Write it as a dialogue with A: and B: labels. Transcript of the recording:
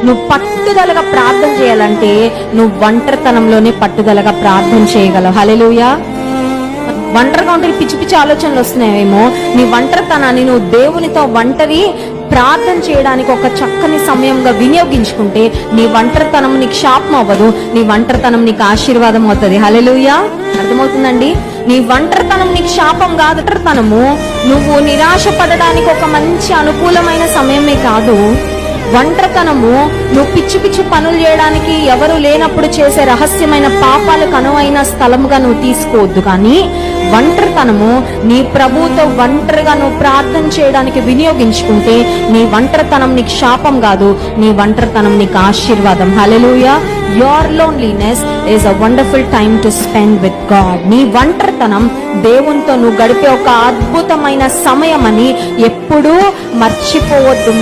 A: నువ్వు పట్టుదలగా ప్రార్థన చేయాలంటే నువ్వు ఒంటరితనంలోనే పట్టుదలగా ప్రార్థన చేయగలవు. హల్లెలూయా. ఒంటరిగా ఉంటే పిచ్చి పిచ్చి ఆలోచనలు వస్తున్నాయేమో. నీ ఒంటరితనాన్ని నువ్వు దేవునితో ఒంటరి ప్రార్థన చేయడానికి ఒక చక్కని సమయంగా వినియోగించుకుంటే నీ ఒంటరితనం నీకు శాపం అవ్వదు, నీ ఒంటరితనం నీకు ఆశీర్వాదం అవుతుంది. హల్లెలూయా. అర్థమవుతుందండి? నీ ఒంటరితనం నీకు శాపం కాదు. ఒంటరితనము నువ్వు నిరాశ పడడానికి ఒక మంచి అనుకూలమైన సమయమే కాదు. ఒంటరితనము నువ్వు పిచ్చి పిచ్చి పనులు చేయడానికి ఎవరు లేనప్పుడు చేసే రహస్యమైన పాపాలకు అనువైన స్థలముగా నువ్వు తీసుకోవద్దు. కానీ ఒంటరితనము నీ ప్రభువుతో ఒంటరిగా నువ్వు ప్రార్థన చేయడానికి వినియోగించుకుంటే నీ ఒంటరితనం నీకు శాపం కాదు, నీ ఒంటరితనం నీకు ఆశీర్వాదం. Hallelujah. Your loneliness is a wonderful time to spend with God. నీ ఒంటరితనం దేవునితో నువ్వు గడిపే ఒక అద్భుతమైన సమయం అని ఎప్పుడూ మర్చిపోవద్దు.